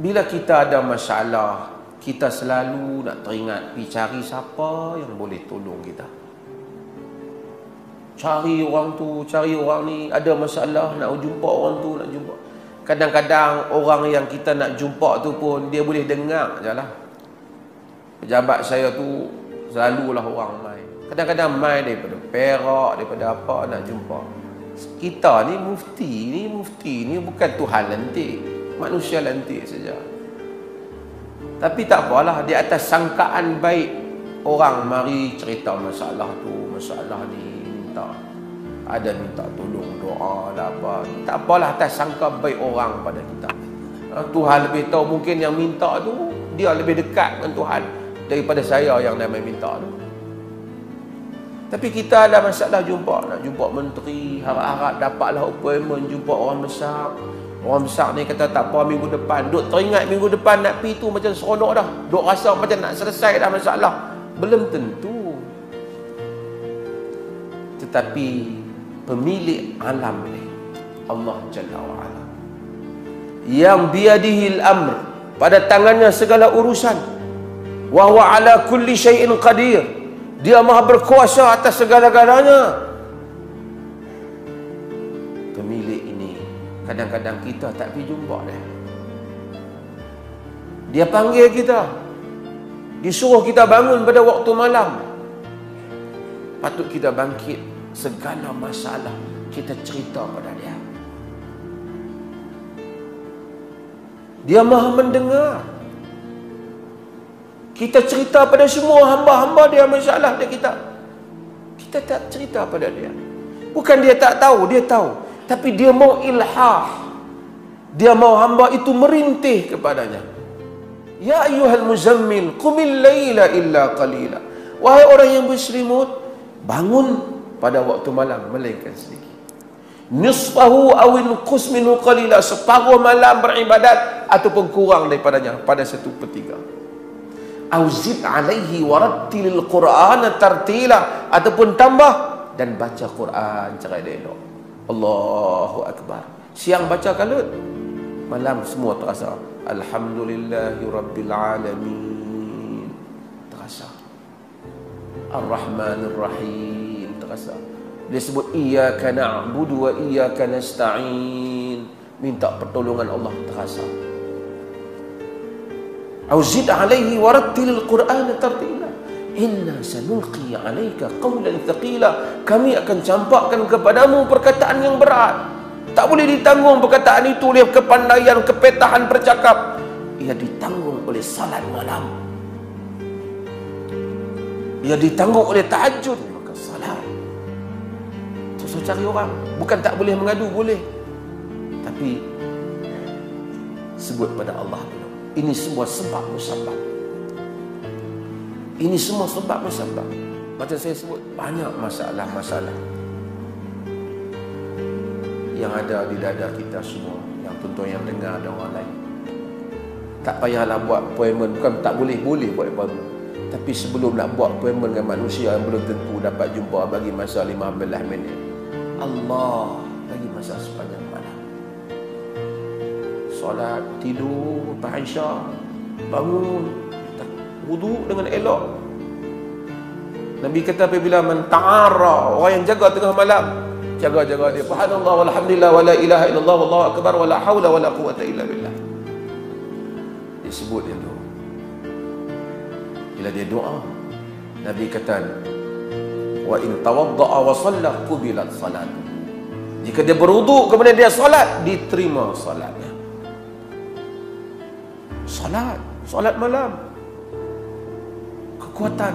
Bila kita ada masalah, kita selalu nak teringat pergi cari siapa yang boleh tolong kita. Cari orang tu, cari orang ni, ada masalah nak jumpa orang tu, nak jumpa. Kadang-kadang orang yang kita nak jumpa tu pun dia boleh dengar je lah. Pejabat saya tu selalulah orang main. Kadang-kadang main daripada Perak, daripada apa nak jumpa. Kita ni mufti ni bukan Tuhan lantik, manusia lantik saja. Tapi tak apalah, di atas sangkaan baik orang mari cerita masalah tu, masalah ni, minta tolong doa lah apa. Tak apalah, atas sangka baik orang pada kita. Tuhan lebih tahu, mungkin yang minta tu dia lebih dekat dengan Tuhan daripada saya yang namanya minta tu. Tapi kita ada masalah nak jumpa menteri, harap-harap dapatlah appointment jumpa orang besar. Orang besar ni kata tak apa, minggu depan. Duk teringat minggu depan nak pergi tu macam seronok dah. Duk rasa macam nak selesai dah masalah. Belum tentu. Tetapi pemilik alam ni, Allah Jalla wa'ala, yang biyadihil amr, pada tangannya segala urusan. Wa huwa ala kulli syai'in qadir, dia maha berkuasa atas segala-galanya. Pemilik ini kadang-kadang kita tak pergi jumpa dia. Dia panggil kita, disuruh kita bangun pada waktu malam. Patut kita bangkit, segala masalah kita cerita pada dia. Dia maha mendengar. Kita cerita pada semua hamba-hamba dia masalah dia kita. Kita tak cerita pada dia. Bukan dia tak tahu, dia tahu. Tapi dia mau ilhah. Dia mau hamba itu merintih kepadanya. Ya ayyuhal muzammil, qumil laila illa qalila. Wahai orang yang berselimut, bangun pada waktu malam melainkan sedikit. Nisfahu aw inqus minhu qalila, separuh malam beribadat ataupun kurang daripadanya pada 1/3. Auzid alaihi warattilil Qur'ana tartila, ataupun tambah dan baca Quran cara elok. Allahu akbar. Siang baca kalut, malam semua terasa. Alhamdulillahi rabbil alamin, terasa. Ar-Rahmanir Rahim, terasa. Dia sebut iyyaka na'budu wa iyyaka nasta'in, minta pertolongan Allah, terasa. Auzid alaihi warattilil Qur'ana tartila, inna sanulqi alaika qawlan thaqila, kami akan campakkan kepadamu perkataan yang berat. Tak boleh ditanggung perkataan itu oleh kepandaian, kepetahan bercakap. Ia ditanggung oleh salat malam. Ia ditanggung oleh tahajud, maka salat. Susah cari orang. Bukan tak boleh mengadu, boleh. Tapi sebut pada Allah dulu. Ini semua sebab musabab. Ini semua sebab musabab. Macam saya sebut, banyak masalah-masalah yang ada di dada kita semua, yang tuan-tuan yang dengar ada orang lain. Tak payahlah buat appointment. Bukan tak boleh buat appointment. Tapi sebelum nak buat appointment dengan manusia yang belum tentu dapat jumpa, bagi masa 15 minit. Allah bagi masa sepanjang malam. Solat, tidur, Isya, bangun, wudu dengan elok. Nabi kata apabila menta'ara, orang yang jaga tengah malam, jaga-jaga dia, subhanallah walhamdulillah wala ilaha illallah wallahu akbar wala haula wala quwwata illa billah. Disebut dia tu. Bila dia doa, Nabi kata, wa in tawadda'a wa shalla qubilat salat. Jika dia berwuduk kemudian dia solat, diterima solatnya. Solat malam, kekuatan.